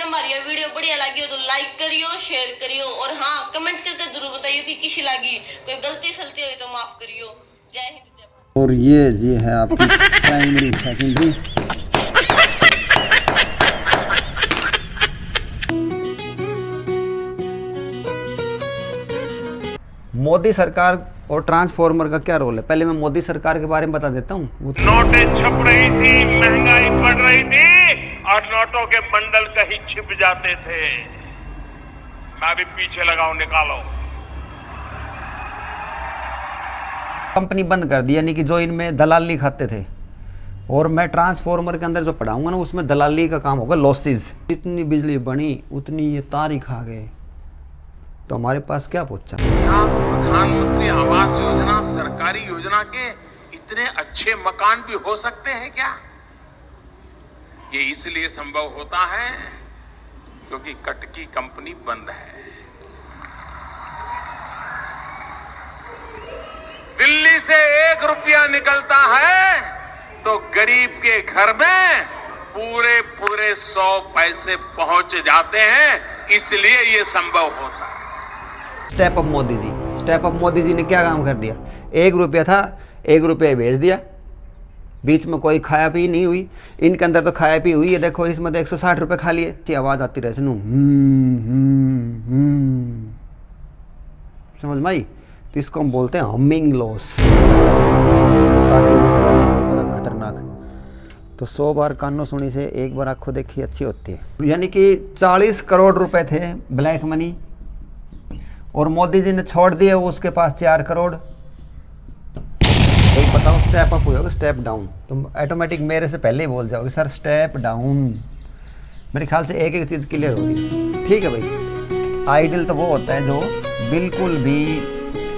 हमारी ये वीडियो बढ़िया लगी हो तो लाइक करियो, शेयर करियो और हाँ कमेंट करके जरूर बताइए कि कैसी लगी। कोई गलती सलती हुई तो माफ करियो। जय हिंद जय भारत। और ये है आपकी प्राइमरी सेकेंडरी। मोदी सरकार और ट्रांसफॉर्मर का क्या रोल है, पहले मैं मोदी सरकार के बारे में बता देता हूँ। नोटें छप रही थी, महंगाई बढ़ रही थी और नोटों के बंडल कहीं छिप जाते थे। मैं भी पीछे लगाऊं, निकालो। कंपनी बंद कर दी, यानी कि जो इनमें दलाली खाते थे। और मैं ट्रांसफॉर्मर के अंदर जो पढ़ाऊंगा ना उसमें दलाली का काम होगा, लॉसेस। जितनी बिजली बनी उतनी ये तार ही खा गए, तो हमारे पास क्या पहुंचा। यहाँ प्रधानमंत्री आवास योजना सरकारी योजना के इतने अच्छे मकान भी हो सकते हैं क्या? ये इसलिए संभव होता है क्योंकि कटकी कंपनी बंद है। दिल्ली से 1 रुपया निकलता है तो गरीब के घर में पूरे 100 पैसे पहुंच जाते हैं, इसलिए ये संभव होता है। Step up Modi ji, step up Modi ji ने क्या काम कर दिया। 1 रुपया था, 1 रुपया भेज दिया, बीच में कोई खाया पी नहीं हुई। इनके अंदर तो खाया पी हुई है, देखो इसमें तो 160 रुपये खा लिए। आवाज़ आती रहे सुनू, समझ में आई। तो इसको हम बोलते हैं हमिंग लॉस, खतरनाक। तो 100 बार कानों सुनी से 1 बार आंखों देखी अच्छी होती है। यानी कि 40 करोड़ रुपए थे ब्लैक मनी और मोदी जी ने छोड़ दिए उसके पास 4 करोड़। एक बताओ स्टेप अप होगा स्टेप डाउन, तुम ऑटोमेटिक मेरे से पहले ही बोल जाओगे सर स्टेप डाउन। मेरे ख्याल से एक चीज़ क्लियर होगी, ठीक है भाई। आइडियल तो वो होता है जो बिल्कुल भी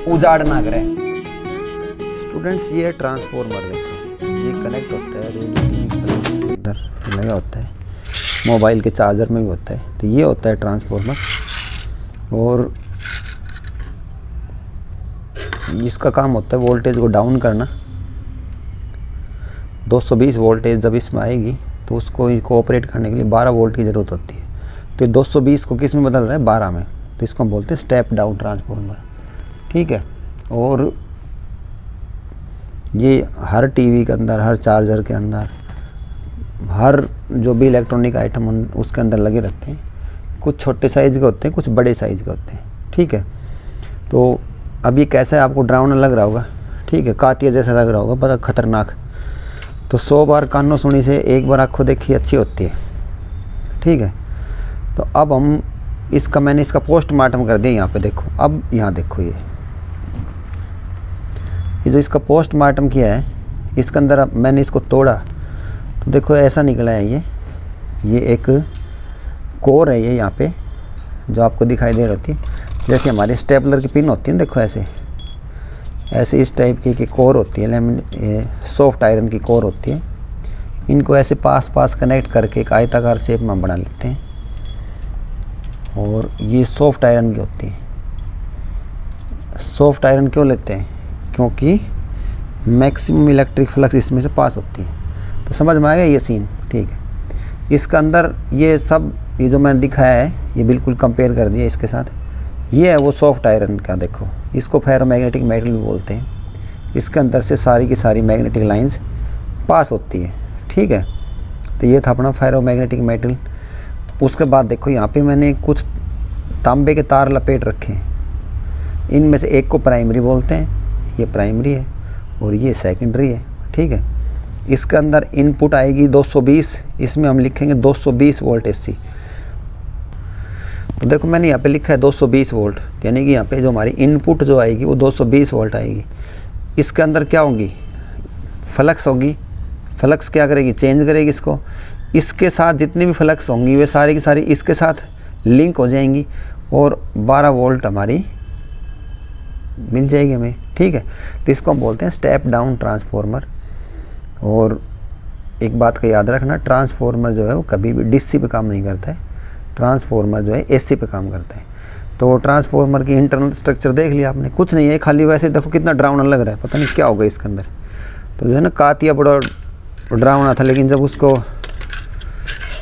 उजाड़ ना करे। स्टूडेंट्स ये ट्रांसफॉर्मर देखो, ये कनेक्ट होता है रेडियो इधर लगा होता है, मोबाइल के चार्जर में भी होता है। तो ये होता है ट्रांसफॉर्मर और इसका काम होता है वोल्टेज को डाउन करना। 220 वोल्टेज जब इसमें आएगी तो उसको कोऑपरेट करने के लिए 12 वोल्ट की ज़रूरत होती है। तो 220 को किस में बदल रहा है, 12 में। तो इसको हम बोलते हैं स्टेप डाउन ट्रांसफॉर्मर, ठीक है। और ये हर टीवी के अंदर, हर चार्जर के अंदर, हर जो भी इलेक्ट्रॉनिक आइटम उसके अंदर लगे रहते हैं। कुछ छोटे साइज़ के होते हैं, कुछ बड़े साइज़ के होते हैं, ठीक है। तो अब ये कैसा है आपको डरावना लग रहा होगा, ठीक है, कातिया जैसा लग रहा होगा, बड़ा खतरनाक। तो 100 बार कानों सुनी से 1 बार आंखों देखी अच्छी होती है, ठीक है। तो अब हम मैंने इसका पोस्टमार्टम कर दिया। यहाँ पे देखो, अब यहाँ देखो ये जो इसका पोस्टमार्टम किया है, इसके अंदर अब मैंने इसको तोड़ा तो देखो ऐसा निकला है। ये एक कोर है, ये यहाँ पे जो आपको दिखाई दे रही होती है, जैसे हमारे स्टेपलर की पिन होती है, देखो ऐसे इस टाइप की कोर होती है, सॉफ्ट आयरन की कोर होती है। इनको ऐसे पास कनेक्ट करके एक आयताकार शेप में बना लेते हैं और ये सॉफ्ट आयरन की होती है। सॉफ्ट आयरन क्यों लेते हैं, क्योंकि मैक्सिमम इलेक्ट्रिक फ्लक्स इसमें से पास होती है। तो समझ में आएगा ये सीन, ठीक है। इसका अंदर ये सब ये जो मैंने दिखाया है ये बिल्कुल कंपेयर कर दिया इसके साथ। ये है वो सॉफ्ट आयरन का, देखो इसको फेरोमैग्नेटिक मेटल भी बोलते हैं। इसके अंदर से सारी की सारी मैग्नेटिक लाइंस पास होती है, ठीक है। तो ये था अपना फेरोमैग्नेटिक मेटल। उसके बाद देखो यहाँ पे मैंने कुछ तांबे के तार लपेट रखे हैं। इनमें से एक को प्राइमरी बोलते हैं, ये प्राइमरी है और ये सेकेंडरी है, ठीक है। इसके अंदर इनपुट आएगी 220, इसमें हम लिखेंगे 220 वोल्ट AC। तो देखो मैंने यहाँ पे लिखा है 220 वोल्ट, यानी कि यहाँ पे जो हमारी इनपुट जो आएगी वो 220 वोल्ट आएगी। इसके अंदर क्या होगी, फ्लक्स होगी। फ्लक्स क्या करेगी, चेंज करेगी इसको। इसके साथ जितनी भी फ्लक्स होंगी वे सारी की सारी इसके साथ लिंक हो जाएंगी और 12 वोल्ट हमारी मिल जाएगी हमें, ठीक है। तो इसको हम बोलते हैं स्टेप डाउन ट्रांसफॉर्मर। और एक बात का याद रखना, ट्रांसफॉर्मर जो है वो कभी भी DC पे काम नहीं करता है, ट्रांसफॉर्मर जो है AC पे काम करता है। तो ट्रांसफॉर्मर की इंटरनल स्ट्रक्चर देख लिया आपने, कुछ नहीं है खाली वैसे देखो कितना डरावना लग रहा है, पता नहीं क्या होगा इसके अंदर। तो जो है ना कातिया बड़ा डरावना था, लेकिन जब उसको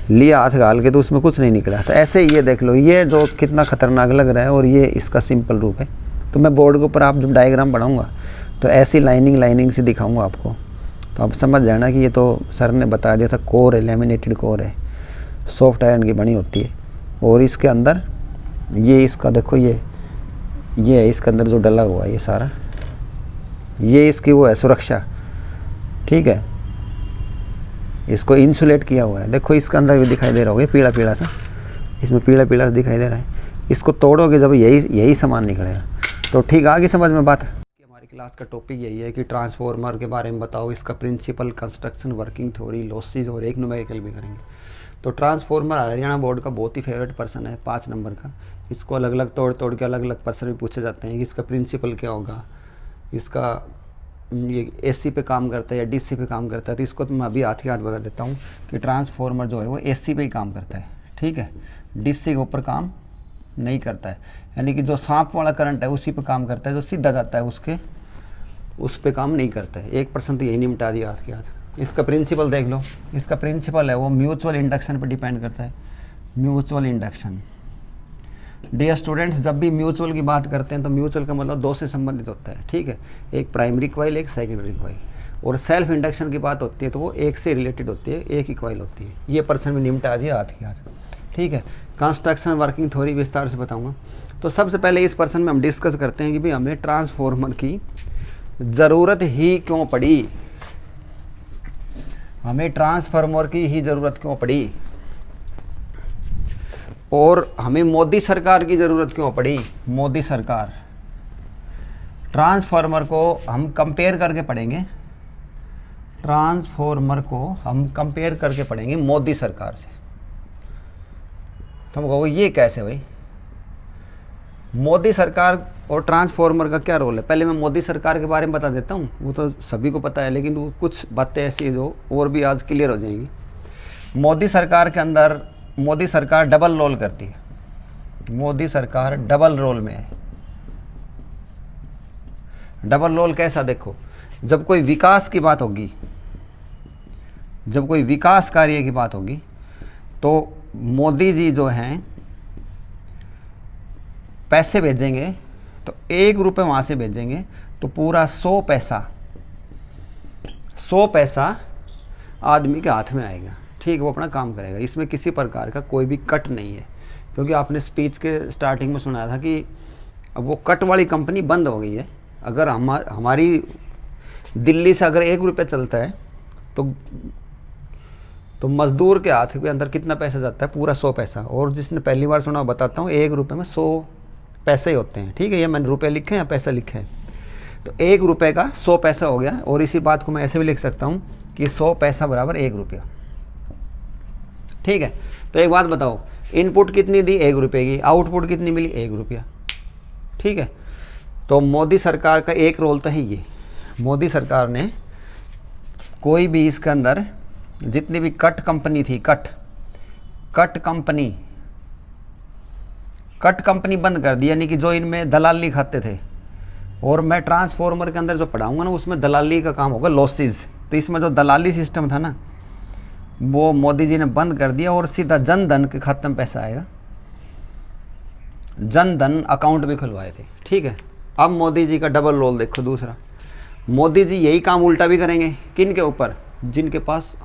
लिया हाथ गाल के तो उसमें कुछ नहीं निकला। तो ऐसे ही ये देख लो, ये जो कितना खतरनाक लग रहा है और ये इसका सिंपल रूप है। तो मैं बोर्ड के ऊपर आप जब डायग्राम बनाऊंगा तो ऐसी लाइनिंग से दिखाऊंगा आपको, तो आप समझ जाना कि ये तो सर ने बता दिया था कोर है, लेमिनेटेड कोर है, सॉफ्ट आयरन की बनी होती है। और इसके अंदर ये इसका देखो ये है इसके अंदर जो डला हुआ है ये सारा, ये इसकी वो है सुरक्षा, ठीक है, इसको इंसुलेट किया हुआ है। देखो इसके अंदर भी दिखाई दे रहा होगा पीला पीला सा, इसमें पीला पीला सा दिखाई दे रहा है। इसको तोड़ोगे जब यही सामान निकलेगा। तो ठीक आगे समझ में बात है। हमारी क्लास का टॉपिक यही है कि ट्रांसफार्मर के बारे में बताओ, इसका principle, construction, working theory, losses और एक न्यूमेरिकल भी करेंगे। तो ट्रांसफार्मर हरियाणा बोर्ड का बहुत ही फेवरेट पर्सन है, 5 नंबर का। इसको अलग अलग तोड़ के अलग अलग पर्सन भी पूछे जाते हैं कि इसका प्रिंसिपल क्या होगा, इसका ये एसी पे काम करता है या डीसी पे काम करता है। तो इसको तो मैं अभी हाथ ही हाथ बता देता हूँ कि ट्रांसफार्मर जो है वो एसी पे ही काम करता है, ठीक है, डीसी के ऊपर काम नहीं करता है। यानी कि जो सांप वाला करंट है उसी पे काम करता है, जो सीधा जाता है उस पे काम नहीं करता है। 1% तो यही नहीं मिटा दिया हाथ के हाथ। इसका प्रिंसिपल देख लो, इसका प्रिंसिपल है वो म्यूचुअल इंडक्शन पर डिपेंड करता है, म्यूचुअल इंडक्शन। डियर स्टूडेंट्स, जब भी म्यूचुअल की बात करते हैं तो म्यूचुअल का मतलब 2 से संबंधित होता है, ठीक है, एक प्राइमरी कॉइल, एक सेकेंडरी कॉइल। और सेल्फ इंडक्शन की बात होती है तो वो एक से रिलेटेड होती है, एक ही कॉइल होती है। ये पर्सन भी निमटा दिया हाथ के हाथ, ठीक है। कंस्ट्रक्शन, वर्किंग थ्योरी विस्तार से बताऊंगा। तो सबसे पहले इस पर्सन में हम डिस्कस करते हैं कि भाई हमें ट्रांसफार्मर की ज़रूरत ही क्यों पड़ी, हमें ट्रांसफार्मर की ही ज़रूरत क्यों पड़ी, और हमें मोदी सरकार की ज़रूरत क्यों पड़ी। मोदी सरकार, ट्रांसफार्मर को हम कंपेयर करके पढ़ेंगे, ट्रांसफार्मर को हम कंपेयर करके पढ़ेंगे मोदी सरकार से। तो हम कहोगे ये कैसे भाई, मोदी सरकार और ट्रांसफार्मर का क्या रोल है। पहले मैं मोदी सरकार के बारे में बता देता हूँ, वो तो सभी को पता है, लेकिन वो कुछ बातें ऐसी जो और भी आज क्लियर हो जाएंगी। मोदी सरकार के अंदर मोदी सरकार डबल रोल करती है, मोदी सरकार डबल रोल में है। डबल रोल कैसा, देखो, जब कोई विकास की बात होगी, जब कोई विकास कार्य की बात होगी तो मोदी जी जो हैं पैसे भेजेंगे, तो 1 रुपये वहाँ से भेजेंगे तो पूरा 100 पैसा आदमी के हाथ में आएगा, ठीक, वो अपना काम करेगा। इसमें किसी प्रकार का कोई भी कट नहीं है, क्योंकि आपने स्पीच के स्टार्टिंग में सुना था कि अब वो कट वाली कंपनी बंद हो गई है। अगर हमारी दिल्ली से अगर 1 रुपये चलता है तो मज़दूर के हाथ के अंदर कितना पैसा जाता है, पूरा 100 पैसा। और जिसने पहली बार सुना बताता हूँ, 1 रुपये में 100 पैसे ही होते हैं, ठीक है, ये मैंने रुपये लिखे हैं या पैसा लिखे हैं। तो 1 रुपये का 100 पैसा हो गया। और इसी बात को मैं ऐसे भी लिख सकता हूँ कि 100 पैसा बराबर 1 रुपया, ठीक है। तो एक बात बताओ, इनपुट कितनी दी 1 रुपये की, आउटपुट कितनी मिली 1 रुपया, ठीक है। तो मोदी सरकार का एक रोल तो है ये, मोदी सरकार ने कोई भी इसके अंदर जितनी भी कट कंपनी थी, कट कंपनी बंद कर दी, यानी कि जो इनमें दलाली खाते थे। और मैं ट्रांसफार्मर के अंदर जो पढ़ाऊंगा ना उसमें दलाली का काम होगा, लॉसेज। तो इसमें जो दलाली सिस्टम था ना वो मोदी जी ने बंद कर दिया और सीधा जन धन के खाते में पैसा आएगा। जन धन अकाउंट भी खुलवाए थे, ठीक है। अब मोदी जी का डबल रोल देखो दूसरा, मोदी जी यही काम उल्टा भी करेंगे, किन के ऊपर, जिनके पास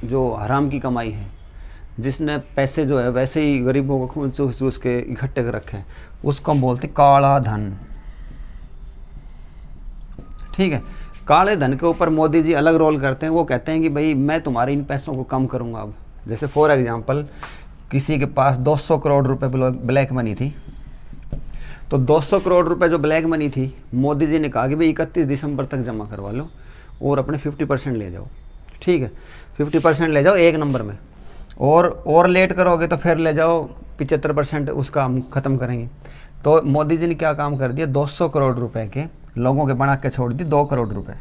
जो हराम की कमाई है, जिसने पैसे जो है वैसे ही गरीबों को खून चूस के इकट्ठे कर रखे हैं, उसको हम बोलते काला धन, ठीक है। काले धन के ऊपर मोदी जी अलग रोल करते हैं। वो कहते हैं कि भाई मैं तुम्हारे इन पैसों को कम करूंगा। अब जैसे फॉर एग्जांपल किसी के पास 200 करोड़ रुपए ब्लैक मनी थी, तो 200 करोड़ रुपए जो ब्लैक मनी थी, मोदी जी ने कहा कि भाई 31 दिसंबर तक जमा करवा लो और अपने 50% ले जाओ, ठीक है, 50% ले जाओ 1 नंबर में, और लेट करोगे तो फिर ले जाओ 75%, उसका हम ख़त्म करेंगे। तो मोदी जी ने क्या काम कर दिया, 200 करोड़ रुपए के लोगों के बना के छोड़ दी 2 करोड़ रुपए,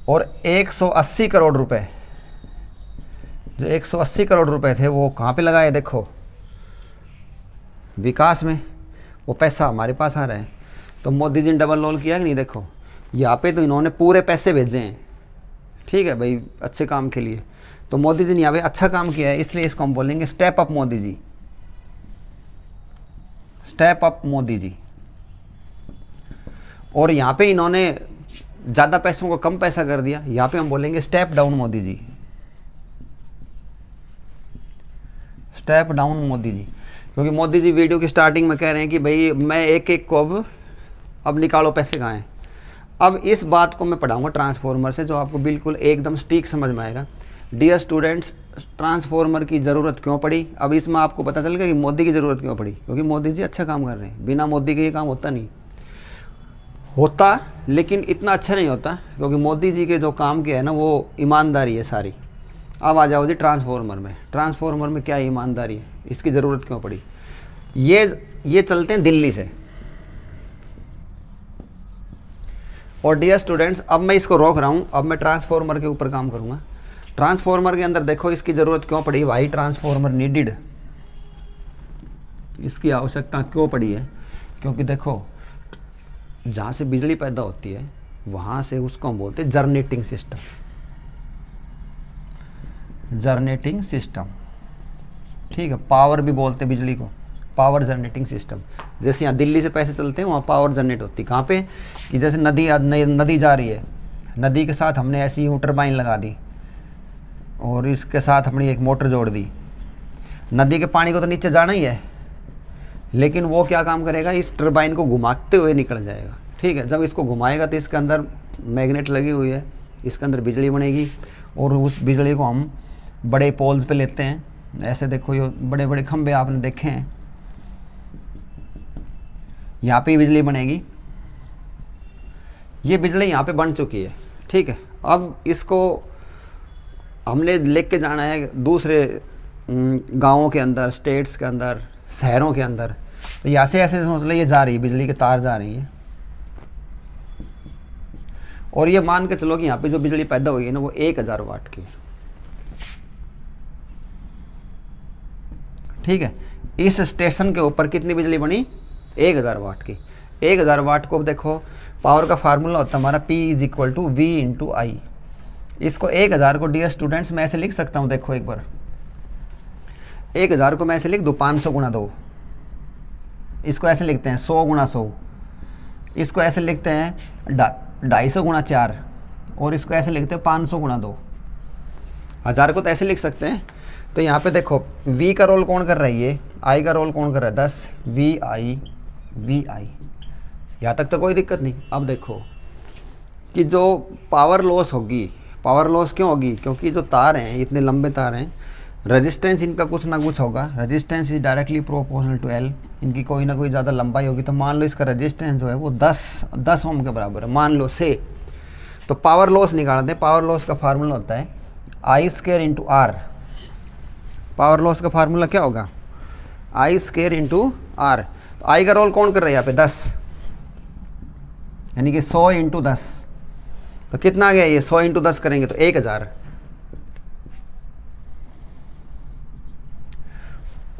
और 180 करोड़ रुपए, जो 180 करोड़ रुपए थे वो कहाँ पे लगाए, देखो विकास में। वो पैसा हमारे पास आ रहा है। तो मोदी जी ने डबल रोल किया कि नहीं, देखो यहाँ पे तो इन्होंने पूरे पैसे भेजे हैं, ठीक है भाई, अच्छे काम के लिए। तो मोदी जी ने यहाँ पे अच्छा काम किया है, इसलिए इसको हम बोलेंगे step up Modi ji, step up Modi ji. और यहाँ पे इन्होंने ज़्यादा पैसों को कम पैसा कर दिया, यहाँ पे हम बोलेंगे step down Modi ji, step down Modi ji. क्योंकि मोदी जी वीडियो की स्टार्टिंग में कह रहे हैं कि भाई मैं एक एक को अब निकालो पैसे कहाँ हैं। अब इस बात को मैं पढ़ाऊंगा ट्रांसफॉर्मर से, जो आपको बिल्कुल एकदम सटीक समझ में आएगा। डियर स्टूडेंट्स, ट्रांसफॉर्मर की ज़रूरत क्यों पड़ी, अब इसमें आपको पता चल गया कि मोदी की ज़रूरत क्यों पड़ी। क्योंकि मोदी जी अच्छा काम कर रहे हैं, बिना मोदी के ये काम होता नहीं, होता लेकिन इतना अच्छा नहीं होता। क्योंकि मोदी जी के जो काम किया है ना वो ईमानदारी है सारी। अब आ जाओ जी ट्रांसफॉर्मर में, ट्रांसफॉर्मर में क्या ईमानदारी है, इसकी ज़रूरत क्यों पड़ी। ये चलते हैं दिल्ली से। और डियर स्टूडेंट्स, अब मैं इसको रोक रहा हूँ, अब मैं ट्रांसफॉर्मर के ऊपर काम करूँगा। ट्रांसफॉर्मर के अंदर देखो इसकी ज़रूरत क्यों पड़ी, वाई ट्रांसफॉर्मर नीडिड, इसकी आवश्यकता क्यों पड़ी है। क्योंकि देखो जहाँ से बिजली पैदा होती है वहाँ से उसको हम बोलते हैं जनरेटिंग सिस्टम, जनरेटिंग सिस्टम, ठीक है। पावर भी बोलते हैं बिजली को, पावर जनरेटिंग सिस्टम। जैसे यहाँ दिल्ली से पैसे चलते हैं वहाँ पावर जनरेट होती है। कहाँ पे, कि जैसे नदी जा रही है, नदी के साथ हमने ऐसी यूं टरबाइन लगा दी और इसके साथ हमने एक मोटर जोड़ दी। नदी के पानी को तो नीचे जाना ही है, लेकिन वो क्या काम करेगा, इस टरबाइन को घुमाते हुए निकल जाएगा, ठीक है। जब इसको घुमाएगा तो इसके अंदर मैग्नेट लगी हुई है, इसके अंदर बिजली बनेगी और उस बिजली को हम बड़े पोल्स पे लेते हैं। ऐसे देखो ये बड़े बड़े खंभे आपने देखे हैं, यहाँ पे बिजली बनेगी। ये बिजली यहाँ पे बन चुकी है, ठीक है। अब इसको हमने लेके जाना है दूसरे गांवों के अंदर, स्टेट्स के अंदर, शहरों के अंदर। तो यहाँ से ऐसे सोच लो ये जा रही है, बिजली के तार जा रही है। और ये मान के चलो कि यहाँ पे जो बिजली पैदा हुई है ना वो 1000 वाट की, ठीक है। इस स्टेशन के ऊपर कितनी बिजली बनी, 1000 वाट की। 1000 वाट को देखो पावर का फार्मूला होता है हमारा P = V × I। इसको 1000 को डियर स्टूडेंट्स मैं ऐसे लिख सकता हूँ, देखो एक बार 1000 को मैं ऐसे लिख दूँ 500 × 2, इसको ऐसे लिखते हैं 100 × 100, इसको ऐसे लिखते हैं 250 × 4 और इसको ऐसे लिखते हैं 500 × 2। 1000 को तो ऐसे लिख सकते हैं। तो यहाँ पे देखो V का रोल कौन कर रही है, I का रोल कौन कर रहा है, 10 VI। यहाँ तक तो कोई दिक्कत नहीं। अब देखो कि जो पावर लॉस होगी, पावर लॉस क्यों होगी, क्योंकि जो तार हैं इतने लंबे तार हैं, रेजिस्टेंस इनका कुछ ना कुछ होगा। Resistance is directly proportional to L, इनकी कोई ना कोई ज़्यादा लंबाई होगी। तो मान लो इसका रेजिस्टेंस जो है वो 10 ओम के बराबर है, मान लो से। तो पावर लॉस निकालते हैं। पावर लॉस का फार्मूला होता है I² × R। पावर लॉस का फार्मूला क्या होगा, I² × R। तो I का रोल कौन कर रहा है यहाँ पे, 10, यानी कि 100 × 10। तो कितना आ गया ये, 100 × 10 करेंगे तो 1000।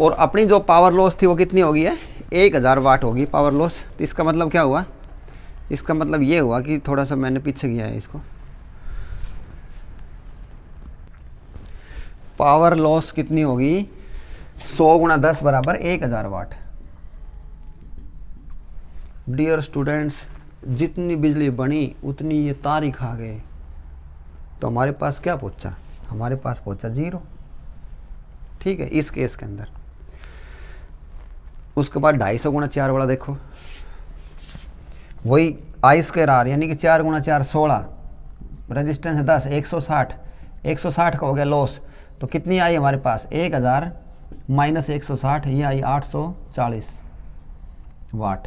और अपनी जो पावर लॉस थी वो कितनी होगी है, 1000 वाट होगी पावर लॉस। तो इसका मतलब क्या हुआ, इसका मतलब ये हुआ कि थोड़ा सा मैंने पीछे किया है इसको, पावर लॉस कितनी होगी, 100 × 10 = 1000 वाट। डियर स्टूडेंट्स, जितनी बिजली बनी उतनी ये तार ही खा गए। तो हमारे पास क्या पहुंचा, हमारे पास पहुंचा 0, ठीक है, इस केस के अंदर। उसके बाद 250 × 4 वाला देखो, वही I² R, यानी कि 4 × 4 16, रेजिस्टेंस है 10, 160 का हो गया लॉस। तो कितनी आई हमारे पास, 1000 - 160, ये आई 840 वाट।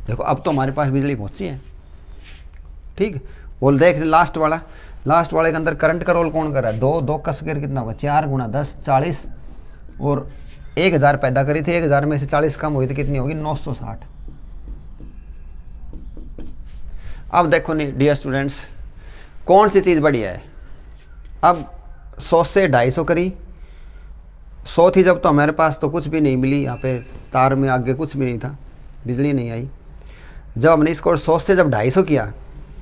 देखो अब तो हमारे पास बिजली पहुंची है, ठीक। और देख लास्ट वाले के अंदर करंट का रोल कौन कर रहा है, 2 कस कर कितना होगा, 4 × 10 40, और 1000 पैदा करी थी, 1000 में से 40 कम हुई तो कितनी होगी, 960। अब देखो नहीं डियर स्टूडेंट्स, कौन सी चीज़ बढ़िया है। अब 100 से 250 करी, 100 थी जब तो हमारे पास तो कुछ भी नहीं मिली, यहाँ पे तार में आगे कुछ भी नहीं था, बिजली नहीं आई। जब हमने इसको 100 से जब 250 किया,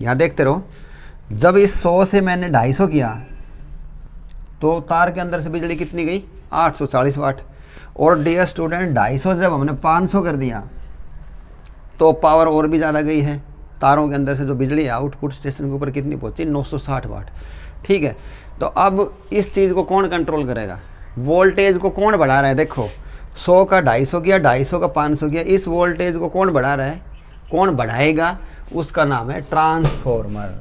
यहाँ देखते रहो, जब इस 100 से मैंने 250 किया तो तार के अंदर से बिजली कितनी गई 840 वाट। और डियर स्टूडेंट 250 जब हमने 500 कर दिया तो पावर और भी ज़्यादा गई है। तारों के अंदर से जो बिजली है आउटपुट स्टेशन के ऊपर कितनी पहुंची 960 वाट। ठीक है, तो अब इस चीज़ को कौन कंट्रोल करेगा, वोल्टेज को कौन बढ़ा रहा है। देखो 100 का 250 किया, 250 का 500 किया, इस वोल्टेज को कौन बढ़ा रहा है, कौन बढ़ाएगा, उसका नाम है ट्रांसफॉर्मर।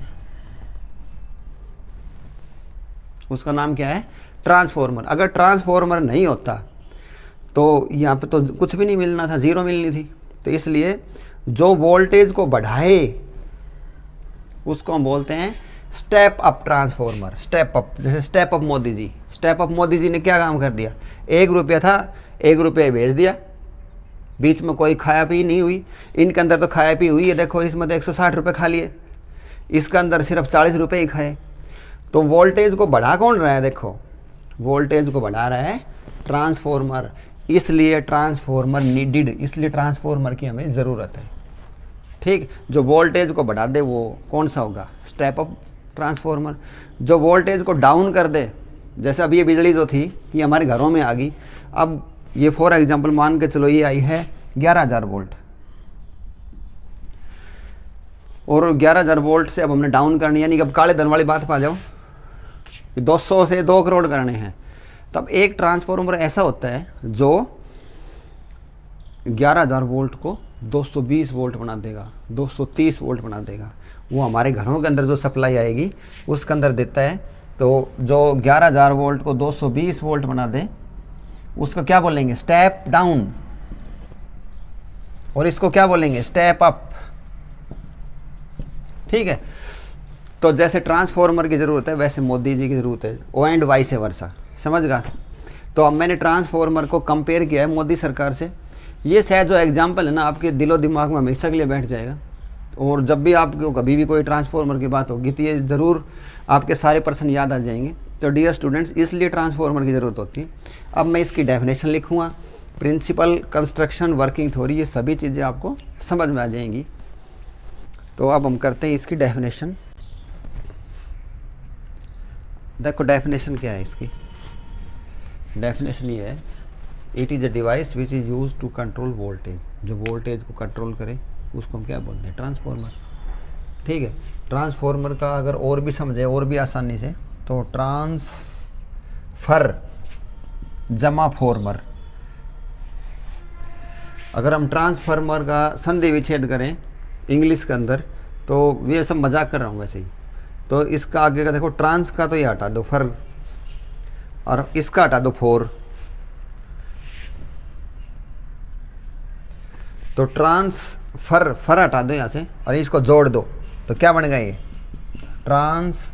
उसका नाम क्या है, ट्रांसफॉर्मर। अगर ट्रांसफॉर्मर नहीं होता तो यहाँ पे तो कुछ भी नहीं मिलना था, ज़ीरो मिलनी थी। तो इसलिए जो वोल्टेज को बढ़ाए उसको हम बोलते हैं step up transformer. Step up, जैसे step up Modi ji. Step up Modi ji ने क्या काम कर दिया, 1 रुपया था 1 रुपये भेज दिया, बीच में कोई खाया पी नहीं हुई। इनके अंदर तो खाया पी हुई है, देखो इसमें तो 160 रुपये खा लिए, इसके अंदर सिर्फ 40 रुपये ही खाए। तो वोल्टेज को बढ़ा कौन रहा है, देखो वोल्टेज को बढ़ा रहा है ट्रांसफॉर्मर। इसलिए ट्रांसफॉर्मर नीडिड, इसलिए ट्रांसफॉर्मर की हमें ज़रूरत है। ठीक, जो वोल्टेज को बढ़ा दे वो कौन सा होगा, स्टेप अप ट्रांसफॉर्मर। जो वोल्टेज को डाउन कर दे, जैसे अब ये बिजली जो थी ये हमारे घरों में आ गई, अब ये फॉर एग्जांपल मान के चलो ये आई है 11,000 वोल्ट, और 11,000 वोल्ट से अब हमने डाउन करनी, यानी कि अब काले धन वाली बात पा जाओ, 200 से 2 करोड़ करने हैं। तब एक ट्रांसफॉर्मर ऐसा होता है जो 11,000 वोल्ट को 220 वोल्ट बना देगा, 230 वोल्ट बना देगा। वो हमारे घरों के अंदर जो सप्लाई आएगी उसके अंदर देता है। तो जो 11,000 वोल्ट को 220 वोल्ट बना दे उसको क्या बोलेंगे, स्टेप डाउन, और इसको क्या बोलेंगे, स्टेप अप। ठीक है, तो जैसे ट्रांसफॉर्मर की ज़रूरत है वैसे मोदी जी की ज़रूरत है, ओ एंड वाइस वर्सा, समझ गया। तो अब मैंने ट्रांसफॉर्मर को कंपेयर किया है मोदी सरकार से। ये शायद जो एग्जाम्पल है ना आपके दिलो दिमाग में हमेशा के लिए बैठ जाएगा, और जब भी आपको कभी भी कोई ट्रांसफॉर्मर की बात होगी तो ये ज़रूर आपके सारे पर्सन याद आ जाएंगे। तो डियर स्टूडेंट्स, इसलिए ट्रांसफॉर्मर की ज़रूरत होती है। अब मैं इसकी डेफिनेशन लिखूँगा, प्रिंसिपल, कंस्ट्रक्शन, वर्किंग थ्योरी, ये सभी चीज़ें आपको समझ में आ जाएंगी। तो अब हम करते हैं इसकी डेफिनेशन। देखो डेफिनेशन क्या है इसकी, डेफिनेशन ये है, it is a device which is use to control voltage. जो वोल्टेज को कंट्रोल करे उसको हम क्या बोलते हैं, ट्रांसफॉर्मर। ठीक है, ट्रांसफॉर्मर का अगर और भी समझे और भी आसानी से तो ट्रांसफर जमा फॉर्मर। अगर हम ट्रांसफार्मर का संधि विच्छेद करें इंग्लिश के अंदर, तो ये सब मजाक कर रहा हूँ वैसे ही, तो इसका आगे का देखो, ट्रांस का तो ये हटा दो फर, और इसका हटा दो फोर, तो ट्रांसफर, फर हटा दो यहाँ से और इसको जोड़ दो, तो क्या बनेगा ये, ट्रांसफॉर्मर।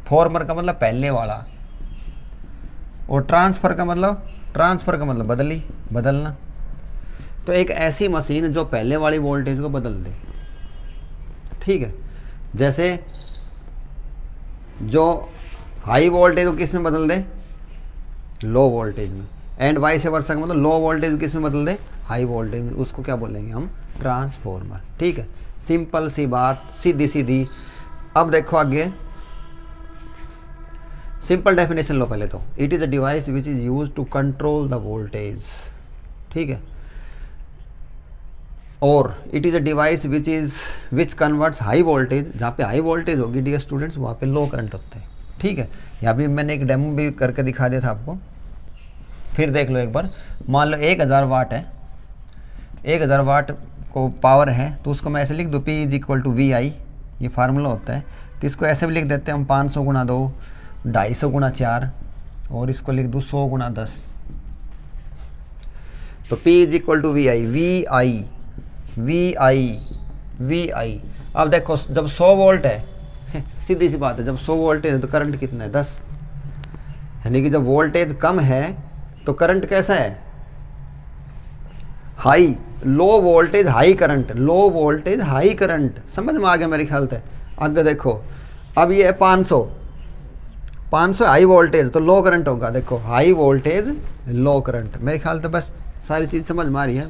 फॉर्मर का मतलब पहले वाला, और ट्रांसफर का मतलब बदली, बदलना। तो एक ऐसी मशीन जो पहले वाली वोल्टेज को बदल दे। ठीक है, जैसे जो हाई वोल्टेज को किस में बदल दे, लो वोल्टेज में, एंड वाइस वर्सा का मतलब लो वोल्टेज को किस में बदल दे, हाई वोल्टेज में, उसको क्या बोलेंगे हम, ट्रांसफॉर्मर। ठीक है, सिंपल सी बात, सीधी सीधी। अब देखो आगे, सिंपल डेफिनेशन लो पहले तो, it is a device which is use to control the voltage. ठीक है, और it is a device which converts high voltage, जहाँ पे हाई वोल्टेज होगी डियर स्टूडेंट्स वहाँ पे लो करंट होता है। ठीक है, यहाँ भी मैंने एक डेमो भी करके दिखा दिया था आपको, फिर देख लो एक बार। मान लो 1000 वाट है, 1000 वाट को पावर है, तो उसको मैं ऐसे लिख दूँ, P = VI, ये फार्मूला होता है। तो इसको ऐसे भी लिख देते हैं हम, 500 × 2, 250 × 4, और इसको लिख दूँ 100 × 10। तो P = VI। अब देखो जब 100 वोल्ट है सीधी सी बात है, जब 100 वोल्टेज है तो करंट कितना है, 10। यानी कि जब वोल्टेज कम है तो करंट कैसा है, high. Low voltage high current, low voltage high current, समझ में आ गया मेरे ख्याल से। आगे देखो, अब ये है 500 हाई वोल्टेज, तो लो करंट होगा। देखो हाई वोल्टेज लो करंट, मेरे ख्याल से बस सारी चीज़ समझ में आ रही है।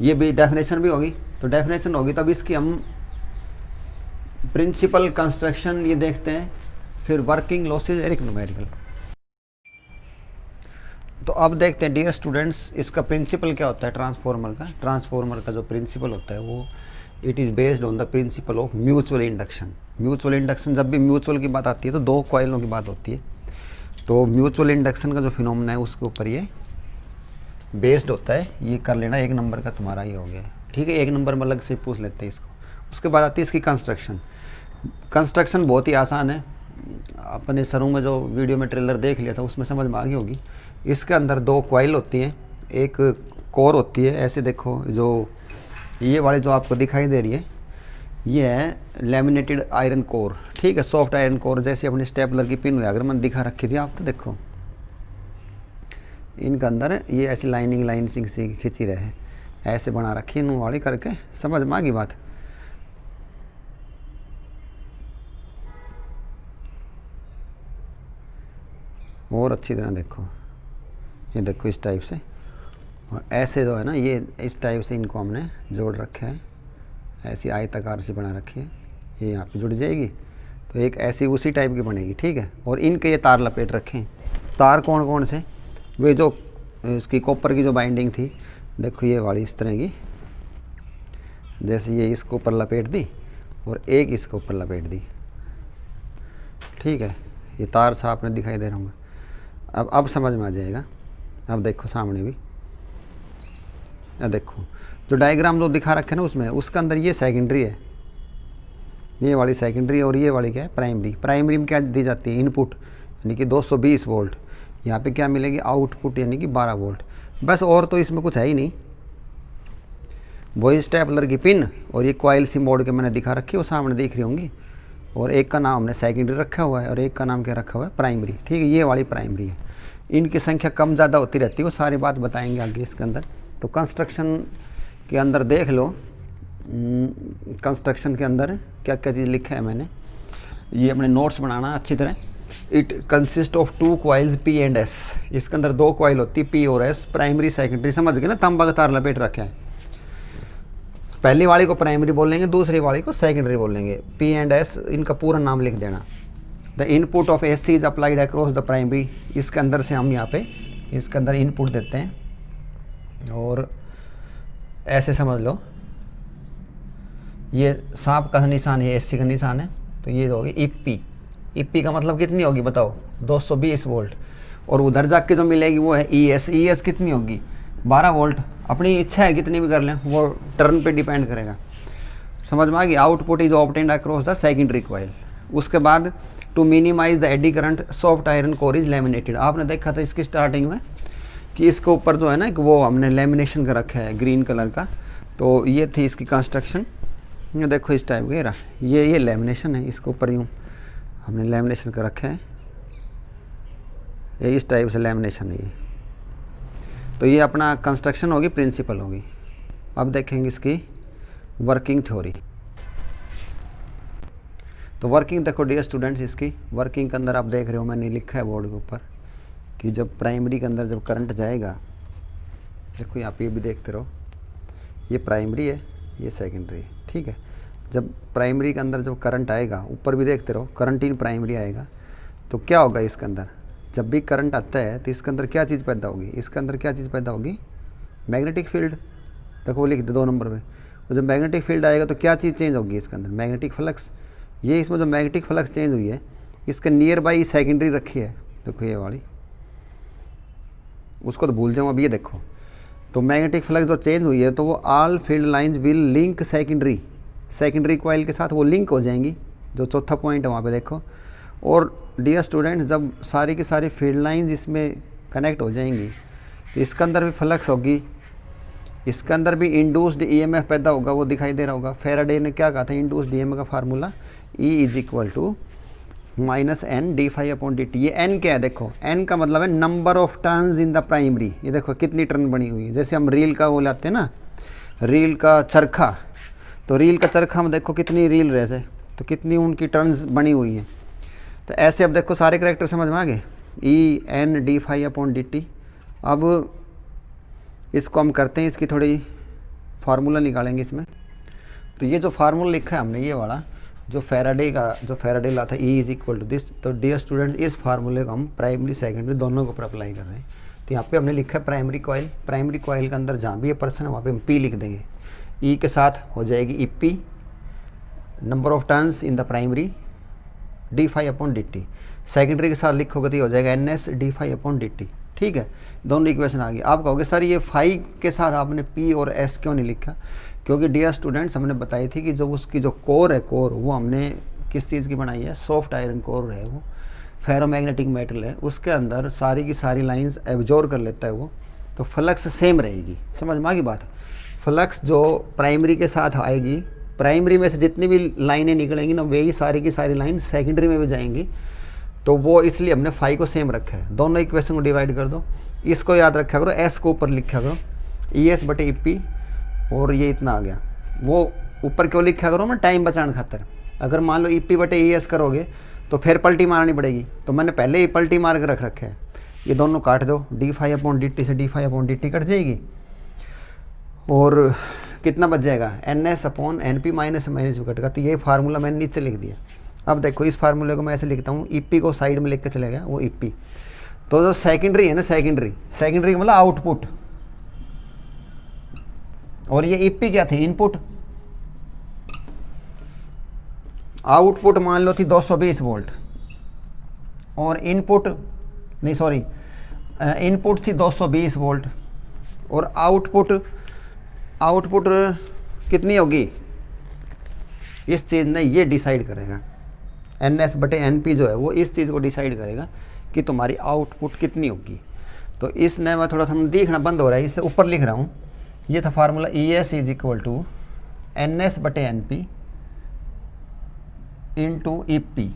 ये भी डेफिनेशन भी होगी, तो डेफिनेशन होगी तब इसकी हम प्रिंसिपल कंस्ट्रक्शन ये देखते हैं। फिर वर्किंग लॉसेज एरिक न्यूमेरिकल। तो अब देखते हैं डियर स्टूडेंट्स, इसका प्रिंसिपल क्या होता है ट्रांसफॉर्मर का। ट्रांसफॉर्मर का जो प्रिंसिपल होता है वो it is based on the principle of mutual induction. Mutual induction, जब भी म्यूचुअल की बात आती है तो दो कॉइलों की बात होती है। तो म्यूचुअल इंडक्शन का जो फिनोमेना है उसके ऊपर ये बेस्ड होता है। ये कर लेना, एक नंबर का तुम्हारा ये हो गया, ठीक है। एक नंबर में अलग से पूछ लेते हैं इसको। उसके बाद आती है इसकी कंस्ट्रक्शन। कंस्ट्रक्शन बहुत ही आसान है, अपने सरों में जो वीडियो में ट्रेलर देख लिया था उसमें समझ में आ गई होगी। इसके अंदर दो कॉइल होती हैं, एक कोर होती है। ऐसे देखो, जो ये वाली जो आपको दिखाई दे रही है ये है लैमिनेटेड आयरन कोर, ठीक है, सॉफ्ट आयरन कोर। जैसे अपनी स्टेपलर की पिन हुई, अगर मैंने दिखा रखी थी आपको, देखो इनके अंदर ये ऐसी लाइनिंग सी खींची रहे, ऐसे बना रखी है वाली करके। समझ में आ गई बात। और अच्छी तरह देखो, ये देखो इस टाइप से, और ऐसे जो है ना ये इस टाइप से इनको हमने जोड़ रखा है, ऐसी आयताकार से बना रखी है। ये यहाँ पे जुड़ जाएगी तो एक ऐसी उसी टाइप की बनेगी, ठीक है। और इनके ये तार लपेट रखे हैं। तार कौन कौन से, वे जो इसकी कॉपर की जो बाइंडिंग थी, देखो ये वाली इस तरह की, जैसे ये इसके ऊपर लपेट दी और एक इसके ऊपर लपेट दी, ठीक है। ये तार साफ में दिखाई दे रहा होंगे। अब समझ में आ जाएगा। अब देखो सामने भी, देखो जो डायग्राम जो दिखा रखे ना उसमें, उसके अंदर ये सेकेंडरी है, ये वाली सेकेंडरी, और ये वाली क्या है प्राइमरी। प्राइमरी में क्या दी जाती है, इनपुट यानी कि 220 वोल्ट। यहाँ पे क्या मिलेगी, आउटपुट यानी कि 12 वोल्ट। बस और तो इसमें कुछ है ही नहीं। वही स्टेपलर की पिन और ये कॉइल सी मोड़ के मैंने दिखा रखी है, वो सामने दिख रही होंगी। और एक का नाम हमने सेकेंडरी रखा हुआ है और एक का नाम क्या रखा हुआ है, प्राइमरी, ठीक है। ये वाली प्राइमरी है। इनकी संख्या कम ज़्यादा होती रहती है, वो सारी बात बताएंगे आगे इसके अंदर। तो कंस्ट्रक्शन के अंदर देख लो, कंस्ट्रक्शन के अंदर क्या क्या चीज़ लिखा है मैंने, ये अपने नोट्स बनाना अच्छी तरह। It consist of 2 coils P and S। इसके अंदर 2 कॉइल होती है P और S, प्राइमरी सेकेंडरी। समझ गए ना, तांबा का तार लपेट रखा है। पहली वाली को प्राइमरी बोलेंगे, दूसरी वाली को सेकेंडरी बोलेंगे। P एंड S इनका पूरा नाम लिख देना। The input of AC is applied across the primary. इसके अंदर से हम यहाँ पे इसके अंदर इनपुट देते हैं, और ऐसे समझ लो ये सांप का निशान है, AC का निशान है, तो ये होगी EP। EP का मतलब कितनी होगी बताओ, 220 वोल्ट। और उधर जाके जो मिलेगी वो है ES। ES कितनी होगी, 12 वोल्ट। अपनी इच्छा है कितनी भी कर लें, वो टर्न पे डिपेंड करेगा। समझ में आ गई। Output is obtained across the secondary coil. उसके बाद to minimise the eddy current soft iron core is laminated. आपने देखा था इसकी स्टार्टिंग में कि इसके ऊपर जो है ना कि वो हमने लेमिनेशन कर रखा है ग्रीन कलर का। तो ये थी इसकी कंस्ट्रक्शन। ये देखो इस टाइप का ये लेमिनेशन है, इसके ऊपर यूँ हमने लेमिनेशन कर रखा है, ये इस टाइप से लेमिनेशन है ये। तो ये अपना कंस्ट्रक्शन होगी, प्रिंसिपल होगी। अब देखेंगे इसकी वर्किंग थ्योरी। तो वर्किंग देखो डियर स्टूडेंट्स, इसकी वर्किंग के अंदर आप देख रहे हो मैंने लिखा है बोर्ड के ऊपर कि जब प्राइमरी के अंदर जब करंट जाएगा, देखो यहाँ पे ये भी देखते रहो, ये प्राइमरी है, ये सेकेंडरी है, ठीक है। जब प्राइमरी के अंदर जब करंट आएगा, ऊपर भी देखते रहो करंट इन प्राइमरी आएगा, तो क्या होगा इसके अंदर, जब भी करंट आता है तो इसके अंदर क्या चीज़ पैदा होगी, इसके अंदर क्या चीज़ पैदा होगी, मैग्नेटिक फील्ड। देखो वो लिख दे 2 नंबर पे। तो जब मैग्नेटिक फील्ड आएगा तो क्या चीज़ चेंज होगी इसके अंदर, मैग्नेटिक फ्लक्स। ये इसमें जो मैग्नेटिक फ्लक्स चेंज हुई है, इसके नियर बाई सेकेंडरी रखी है, देखो ये वाली, उसको तो भूल जाऊँ। अब ये देखो, तो मैग्नेटिक फ्लक्स जो चेंज हुई है, तो वो all field lines will link secondary coil के साथ वो लिंक हो जाएंगी, जो चौथा पॉइंट है वहाँ पे देखो। और डियर स्टूडेंट्स, जब सारी की सारी फील्ड लाइंस इसमें कनेक्ट हो जाएंगी तो इसके अंदर भी फ्लक्स होगी, इसके अंदर भी इंड्यूस्ड EMF पैदा होगा, वो दिखाई दे रहा होगा। फेराडे ने क्या कहा था इंड्यूस्ड EMF का फार्मूला, E = -N/d∅/dt। ये N क्या है, देखो N का मतलब है number of turns in the primary. ये देखो कितनी टर्न बनी हुई है, जैसे हम रील का वो लाते हैं ना, रील का चरखा, तो रील का चरखा में देखो कितनी रील रहे, तो कितनी उनकी टर्न्स बनी हुई हैं। तो ऐसे अब देखो सारे कैरेक्टर समझ में आ गए, E/N/d∅/dt। अब इसको हम करते हैं, इसकी थोड़ी फार्मूला निकालेंगे इसमें। तो ये जो फार्मूला लिखा है हमने, ये वाला जो फैराडे ला था E is equal to this. तो डियर स्टूडेंट्स, इस फार्मूले को हम प्राइमरी सेकेंडरी दोनों के ऊपर अप्लाई कर रहे हैं। तो यहाँ पे हमने लिखा है प्राइमरी कॉइल के अंदर जहाँ भी ये पर्सन है वहाँ पे हम P लिख देंगे। E के साथ हो जाएगी EP, number of turns in the primary d∅dt। Secondary के साथ लिखोगे तो ये हो जाएगा NS d∅dt। ठीक है, दोनों इक्वेशन आ गई। आप कहोगे सर ये फाई के साथ आपने P और S क्यों नहीं लिखा? क्योंकि डियर स्टूडेंट्स, हमने बताई थी कि जो उसकी जो कोर है, कोर वो हमने किस चीज़ की बनाई है? सॉफ्ट आयरन कोर है, वो फेरोमैग्नेटिक मेटल है, उसके अंदर सारी की सारी लाइंस एब्जॉर्ब कर लेता है वो, तो फ्लक्स सेम रहेगी। समझ में आ गई बात? फ्लक्स जो प्राइमरी के साथ आएगी, प्राइमरी में से जितनी भी लाइनें निकलेंगी ना, वही सारी की सारी लाइन सेकेंडरी में भी जाएंगी। तो वो इसलिए हमने फाई को सेम रखा है। दोनों इक्वेशन को डिवाइड कर दो। इसको याद रखा करो, एस को ऊपर लिखा करो, ES बटे EP, और ये इतना आ गया। वो ऊपर क्यों लिखा करो ना? टाइम बचाने खातर। अगर मान लो EP बटे ES करोगे तो फिर पलटी मारनी पड़ेगी, तो मैंने पहले ही पलटी मार के रख रखा है। ये दोनों काट दो, d∅dt से d∅dt कट जाएगी, और कितना बच जाएगा? NS/NP माइनस माइनस भी कटेगा। तो ये फार्मूला मैंने नीचे लिख दिया। अब देखो, इस फार्मूले को मैं ऐसे लिखता हूँ, EP को साइड में लिख के चले गया, वो EP। तो जो सेकेंडरी है ना, सेकेंडरी का मतलब आउटपुट, और ये EP क्या थी? इनपुट। आउटपुट मान लो थी 220 वोल्ट, और इनपुट थी 220 वोल्ट, और आउटपुट कितनी होगी? इस चीज़ ने ये डिसाइड करेगा। NS बटे NP जो है वो इस चीज़ को डिसाइड करेगा कि तुम्हारी आउटपुट कितनी होगी। तो इसने मैं थोड़ा सा दिखना बंद हो रहा है, इससे ऊपर लिख रहा हूँ। ये था formula, ES is equal to NS बटे NP इंटू EP।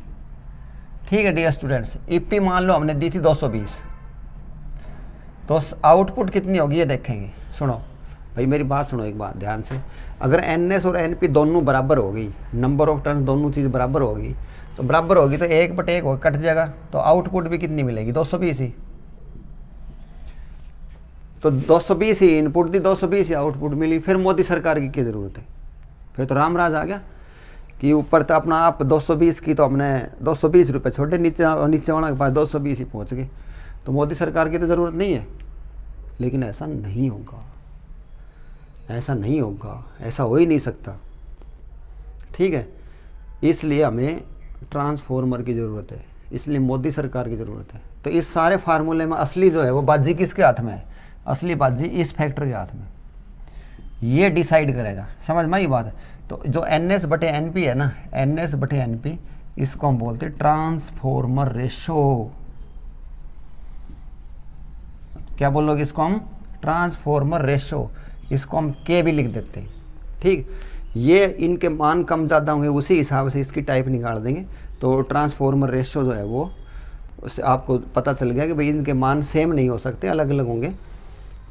ठीक है डियर स्टूडेंट्स, EP मान लो हमने दी थी 220, तो आउटपुट कितनी होगी ये देखेंगे। सुनो भाई, मेरी बात सुनो एक बात ध्यान से। अगर NS और NP दोनों बराबर हो गई, नंबर ऑफ टर्न्स दोनों चीज़ बराबर होगी, तो बराबर होगी तो 1/1 कट जाएगा, तो आउटपुट भी कितनी मिलेगी? 220 ही। तो 220 ही इनपुट दी, 220 ही आउटपुट मिली। फिर मोदी सरकार की क्या ज़रूरत है? फिर तो राम राज आ गया कि ऊपर तो अपना आप 220 की, तो हमने 220 रुपये छोटे, नीचे वाला के पास 220 ही पहुँच गए, तो मोदी सरकार की तो ज़रूरत नहीं है। लेकिन ऐसा नहीं होगा, ऐसा हो ही नहीं सकता। ठीक है, इसलिए हमें ट्रांसफॉर्मर की ज़रूरत है, इसलिए मोदी सरकार की ज़रूरत है। तो इस सारे फार्मूले में असली जो है वो बाजी किसके हाथ में है? असली बाजी इस फैक्टर के हाथ में, ये डिसाइड करेगा। समझ में आई बात है? तो जो NS बटे NP है ना, NS बटे NP, इसको हम बोलते हैं ट्रांसफॉर्मर रेशो। क्या बोलोगे इसको हम? Transformer ratio. इसको हम K भी लिख देते हैं। ठीक, ये इनके मान कम ज़्यादा होंगे, उसी हिसाब से इसकी टाइप निकाल देंगे। तो ट्रांसफॉर्मर रेशो जो है वो, उससे आपको पता चल गया कि भाई इनके मान सेम नहीं हो सकते, अलग अलग होंगे।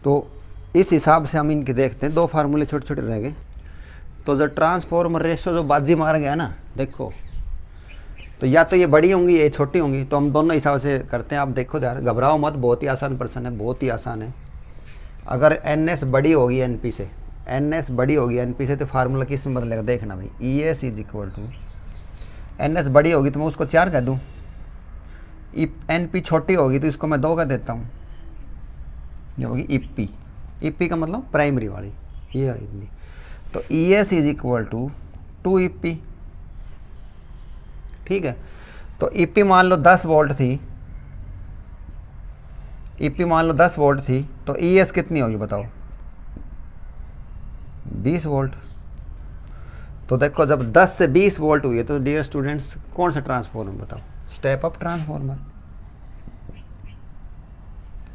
तो इस हिसाब से हम इनके देखते हैं। 2 फार्मूले छोटे छोटे रह गए। तो जो ट्रांसफॉर्मर रेशो जो बाजी मार गया ना, देखो, तो या तो ये बड़ी होंगी या छोटी होंगी, तो हम दोनों हिसाब से करते हैं। आप देखो ध्यान, घबराओ मत, बहुत ही आसान प्रश्न है, बहुत ही आसान है। अगर NS बड़ी होगी NP से, NS बड़ी होगी NP से, तो फार्मूला किस में बदलेगा? देखना भाई, ES is equal to, NS बड़ी होगी तो मैं उसको 4 कह दूँ, NP छोटी होगी तो इसको मैं 2 कह देता हूँ, ये होगी EP। EP का मतलब प्राइमरी वाली, ये है इतनी। तो ES is equal to 2EP। ठीक है, तो EP मान लो 10 वोल्ट थी, EP मान लो 10 वोल्ट थी, तो ES कितनी होगी बताओ? 20 वोल्ट। तो देखो, जब 10 से 20 वोल्ट हुई है, तो डियर स्टूडेंट्स कौन सा ट्रांसफॉर्मर बताओ? Step up transformer.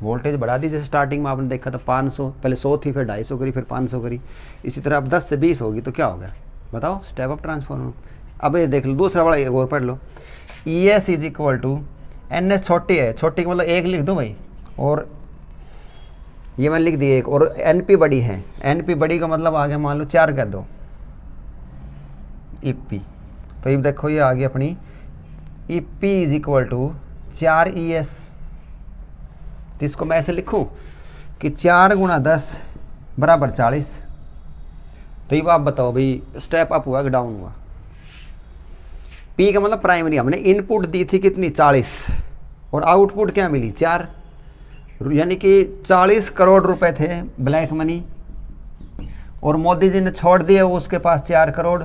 वोल्टेज बढ़ा दी, जैसे स्टार्टिंग में आपने देखा था 500, पहले 100 थी, फिर 250 करी, फिर 500 करी। इसी तरह अब 10 से 20 होगी तो क्या हो गया बताओ? Step up transformer. अब ये देख लो, दूसरा वाला एक और पढ़ लो, ES is equal to, NS छोटी है, छोटी का मतलब 1 लिख दो भाई, और ये मैं लिख दी 1, और NP बड़ी है, NP बड़ी का मतलब आ गया मान लो 4 कह दो EP। तो ये देखो, ये आ गई अपनी EP is equal to 4 ES। तो इसको मैं ऐसे लिखूं कि 4 गुणा 10 बराबर 40। तो ये आप बताओ भाई, स्टेप अप हुआ कि डाउन हुआ? पी का मतलब प्राइमरी, हमने इनपुट दी थी कितनी 40 और आउटपुट क्या मिली 4, यानी कि 40 करोड़ रुपए थे ब्लैक मनी और मोदी जी ने छोड़ दिया उसके पास 4 करोड़।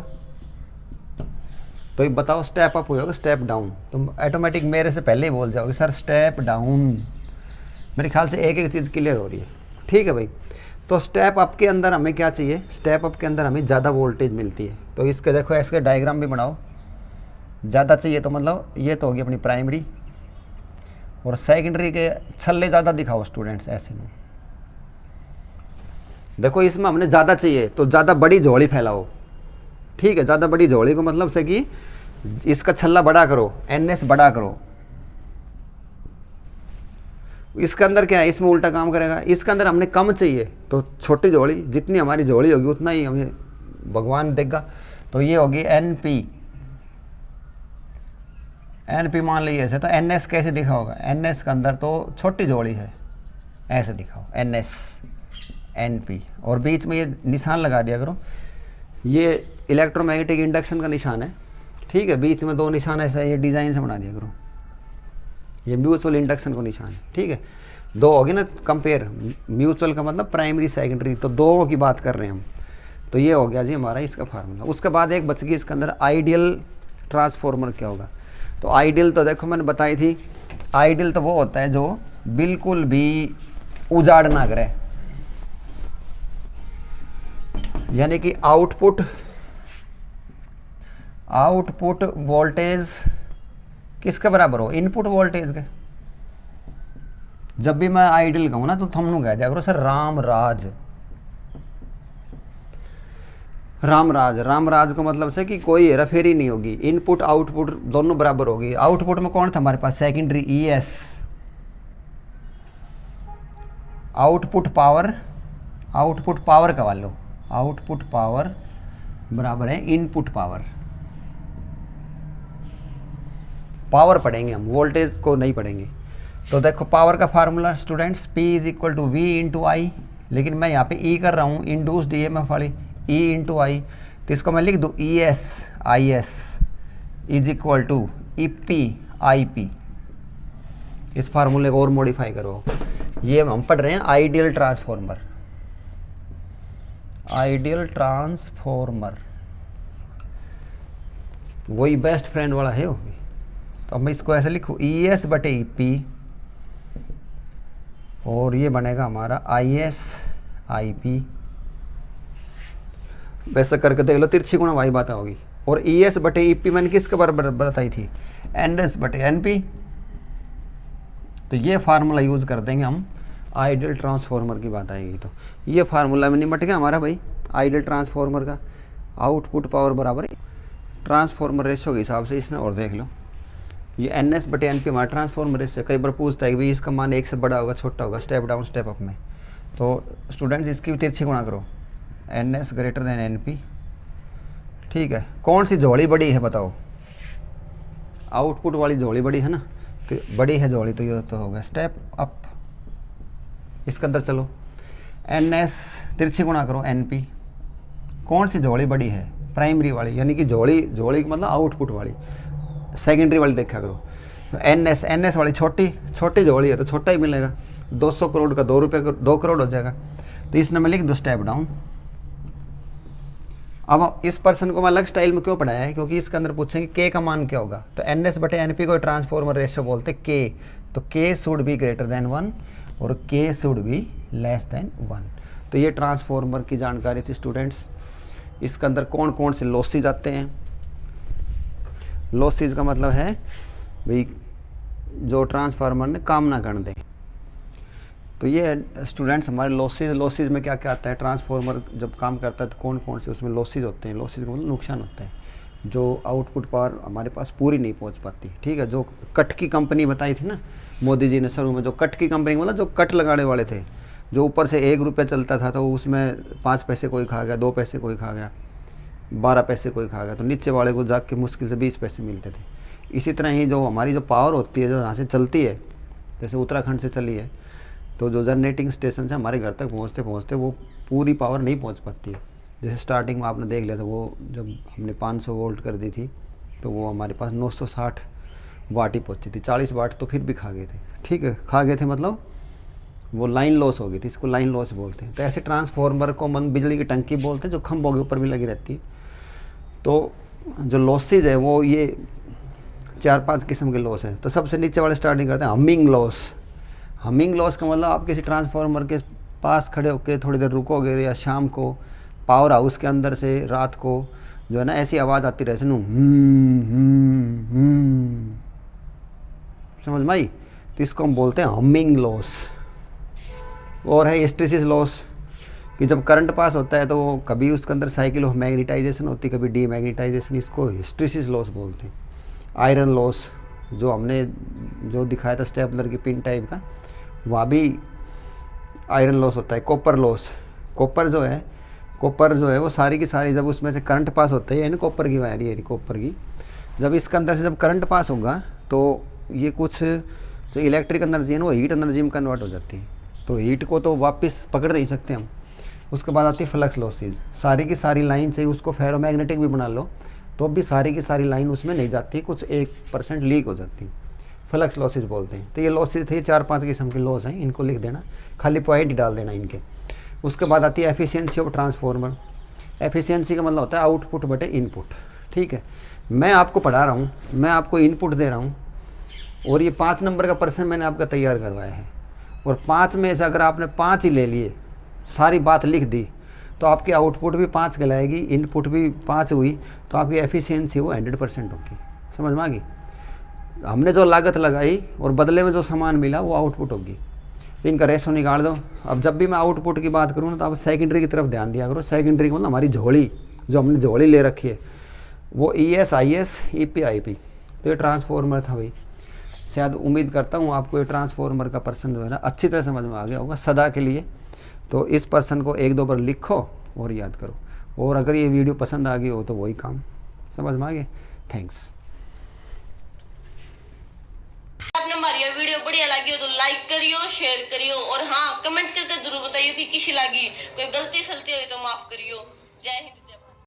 तो ये बताओ स्टेप अप होगा स्टेप डाउन? तुम ऑटोमेटिक मेरे से पहले ही बोल जाओगे सर स्टेप डाउन। मेरे ख्याल से एक एक चीज़ क्लियर हो रही है, ठीक है भाई। तो स्टेप अप के अंदर हमें क्या चाहिए? स्टेप अप के अंदर हमें ज़्यादा वोल्टेज मिलती है। तो इसके देखो इसके डायग्राम भी बनाओ। ज़्यादा चाहिए तो मतलब ये तो होगी अपनी प्राइमरी, और सेकेंडरी के छल्ले ज़्यादा दिखाओ स्टूडेंट्स, ऐसे में देखो इसमें हमने ज़्यादा चाहिए तो ज़्यादा बड़ी झोली फैलाओ, ठीक है। ज़्यादा बड़ी झोली को मतलब से कि इसका छल्ला बड़ा करो, NS बड़ा करो। इसके अंदर क्या है? इसमें उल्टा काम करेगा। इसके अंदर हमने कम चाहिए तो छोटी झोली, जितनी हमारी झोली होगी उतना ही हमें भगवान देगा। तो ये होगी NP मान लीजिए ऐसे। तो NS कैसे दिखा होगा? NS के अंदर तो छोटी झोली है, ऐसे दिखाओ NS NP, और बीच में ये निशान लगा दिया करो, ये इलेक्ट्रोमैग्नेटिक इंडक्शन का निशान है, ठीक है। बीच में 2 निशान ऐसे ये डिज़ाइन से बना दिया करो, ये म्यूचुअल इंडक्शन का निशान है, ठीक है। 2 होगी ना कंपेयर, म्यूचुअल का मतलब प्राइमरी सेकेंडरी, तो 2 की बात कर रहे हैं हम। तो ये हो गया जी हमारा इसका फार्मूला। उसके बाद एक बच गई इसके अंदर आइडियल ट्रांसफॉर्मर क्या होगा? तो आइडियल तो देखो मैंने बताई थी, आइडियल तो वो होता है जो बिल्कुल भी उजाड़ ना करे, यानी कि आउटपुट वोल्टेज किसके बराबर हो? इनपुट वोल्टेज के। जब भी मैं आइडियल कहूँ ना तो थमनू कह दिया करो सर रामराज का मतलब से कि कोई हेराफेरी नहीं होगी, इनपुट आउटपुट दोनों बराबर होगी। आउटपुट में कौन था हमारे पास? Secondary ES। आउटपुट पावर का वालो, आउटपुट पावर बराबर है इनपुट पावर। पावर पढ़ेंगे हम, वोल्टेज को नहीं पढ़ेंगे। तो देखो पावर का formula students P = V × I, लेकिन मैं यहाँ पे E कर रहा हूँ इंड्यूस्ड EMF वाली, E × I। तो इसको मैं लिख दूँ ES IS = EP IP। इस फार्मूले को और मॉडिफाई करो। ये हम पढ़ रहे हैं आइडियल ट्रांसफॉर्मर, वही बेस्ट फ्रेंड वाला है वो। तो अब मैं इसको ऐसे लिखूँ ES/EP, और ये बनेगा हमारा IS IP। वैसे करके देख लो, तिरछी गुणा वाई बात होगी। और ES/EP मैंने किसके बराबर बताई थी? NS/NP। तो ये फार्मूला यूज़ कर देंगे हम, आइडियल ट्रांसफॉर्मर की बात आएगी। तो ये फार्मूला में निमट गया हमारा भाई आइडियल ट्रांसफॉर्मर का। आउटपुट पावर बराबर ट्रांसफॉर्मर रेशियो के हिसाब से इसने, और देख लो ये NS/NP हमारा ट्रांसफॉर्मर रेशियो। कई बार पूछता है कि भाई इसका मान 1 से बड़ा होगा छोटा होगा, स्टेप डाउन स्टेप अप में। तो स्टूडेंट्स इसकी भी तिरछी गुणा करो, NS > NP, ठीक है। कौन सी झोली बड़ी है बताओ? आउटपुट वाली झोली बड़ी है ना, तो बड़ी है झोली, तो ये तो होगा स्टेप अप। इसके अंदर चलो NS तिरछी गुणा करो NP। कौन सी झोली बड़ी है? प्राइमरी वाली, यानी कि झोली का मतलब आउटपुट वाली। सेकेंडरी वाली देखा करो। तो NS वाली छोटी झोली है तो छोटा ही मिलेगा। 200 करोड़ का 2 रुपये 2 करोड़ हो जाएगा। तो इसने मैं लिख दो स्टेप डाउन। अब इस पर्सन को मैं अलग स्टाइल में क्यों पढ़ाया है? क्योंकि इसके अंदर पूछेंगे K का मान क्या होगा। तो NS/NP को ट्रांसफॉर्मर रेशियो बोलते K। तो K should be greater than 1 और K should be less than 1। तो ये ट्रांसफॉर्मर की जानकारी थी स्टूडेंट्स। इसके अंदर कौन कौन से लॉसेज आते हैं? लॉसेज का मतलब है भाई जो ट्रांसफार्मर ने काम ना करने दे। तो ये स्टूडेंट्स हमारे लॉसेज में क्या क्या आता है? ट्रांसफार्मर जब काम करता है तो कौन कौन से उसमें लॉसेज होते हैं? लॉसेज का मतलब नुकसान होता है, जो आउटपुट पावर हमारे पास पूरी नहीं पहुंच पाती, ठीक है। जो कट की कंपनी बताई थी ना मोदी जी ने शुरू में, जो कट की कंपनी मतलब जो कट लगाने वाले थे, जो ऊपर से 1 रुपया चलता था तो उसमें 5 पैसे कोई खा गया, 2 पैसे कोई खा गया, 12 पैसे कोई खा गया, तो नीचे वाले को जाके मुश्किल से 20 पैसे मिलते थे। इसी तरह ही जो हमारी जो पावर होती है जो यहाँ से चलती है, जैसे उत्तराखंड से चली है, तो जो जनरेटिंग स्टेशन से हमारे घर तक पहुँचते पहुँचते वो पूरी पावर नहीं पहुँच पाती है। जैसे स्टार्टिंग में आपने देख लिया था, वो जब हमने 500 वोल्ट कर दी थी तो वो हमारे पास 960 वाट ही पहुँची थी। 40 वाट तो फिर भी खा गए थे, ठीक है, खा गए थे मतलब वो लाइन लॉस हो गई थी, इसको लाइन लॉस बोलते हैं। तो ऐसे ट्रांसफार्मर को मन बिजली की टंकी बोलते हैं, जो खंभों के ऊपर भी लगी रहती है। तो जो लॉसेज है वो ये 4-5 किस्म के लॉस है। तो सबसे नीचे वाले स्टार्टिंग करते हैं हमिंग लॉस। हमिंग लॉस का मतलब आप किसी ट्रांसफार्मर के पास खड़े होकर थोड़ी देर रुकोगे या शाम को पावर हाउस के अंदर से रात को जो है ना ऐसी आवाज़ आती रहे नु समझ में आई, तो इसको हम बोलते हैं हमिंग लॉस। और है हिस्टेरिसिस लॉस, कि जब करंट पास होता है तो कभी उसके अंदर साइकिल ऑफ मैग्नेटाइजेशन होती है, कभी डीमैग्नेटाइजेशन, इसको हिस्टेरिसिस लॉस बोलते हैं। आयरन लॉस जो हमने जो दिखाया था स्टेपलर की पिन टाइप का, वहाँ भी आयरन लॉस होता है। कॉपर लॉस, कॉपर जो है वो सारी की सारी जब उसमें से करंट पास होता है, यानी कॉपर की वायर, ये कॉपर की, जब इसके अंदर से जब करंट पास होगा तो ये कुछ जो इलेक्ट्रिक एनर्जी है ना वो हीट एनर्जी में कन्वर्ट हो जाती है। तो हीट को तो वापस पकड़ नहीं सकते हम। उसके बाद आती है फ्लक्स लॉसेज, सारी की सारी लाइन से उसको फेरोमैग्नेटिक भी बना लो तो भी सारी की सारी लाइन उसमें नहीं जाती, कुछ 1% लीक हो जाती, फ्लक्स लॉसेज बोलते हैं। तो ये लॉसेज थे 4-5 किस्म के लॉस हैं, इनको लिख देना, खाली पॉइंट ही डाल देना इनके। उसके बाद आती है एफिशिएंसी ऑफ ट्रांसफार्मर। एफिशिएंसी का मतलब होता है आउटपुट बटे इनपुट, ठीक है। मैं आपको पढ़ा रहा हूँ, मैं आपको इनपुट दे रहा हूँ और ये 5 नंबर का प्रश्न मैंने आपका तैयार करवाया है, और 5 में से अगर आपने 5 ही ले लिए, सारी बात लिख दी, तो आपकी आउटपुट भी 5 कहलाएगी, इनपुट भी 5 हुई, तो आपकी एफिशिएंसी वो 100% होगी। समझ में आ गई? हमने जो लागत लगाई और बदले में जो सामान मिला वो आउटपुट होगी। तो इनका रेशो निकाल दो। अब जब भी मैं आउटपुट की बात करूँ ना तो आप सेकेंडरी की तरफ ध्यान दिया करो। सेकेंडरी का मतलब हमारी झोली, जो हमने झोली ले रखी है, वो ES IS EP IP। तो ये ट्रांसफार्मर था भाई। शायद उम्मीद करता हूँ आपको ये ट्रांसफार्मर का पर्सन जो है ना अच्छी तरह समझ में आ गया होगा सदा के लिए। तो इस पर्सन को 1-2 बार लिखो और याद करो, और अगर ये वीडियो पसंद आ गई हो तो वही काम समझ में आ गए। थैंक्स। आपने हमारी ये वीडियो बढ़िया लगी हो तो लाइक करियो, शेयर करियो, और हाँ कमेंट करके जरूर बताइयो कि किसी लगी, कोई गलती सलती हुई तो माफ करियो। जय हिंद, जय भारत।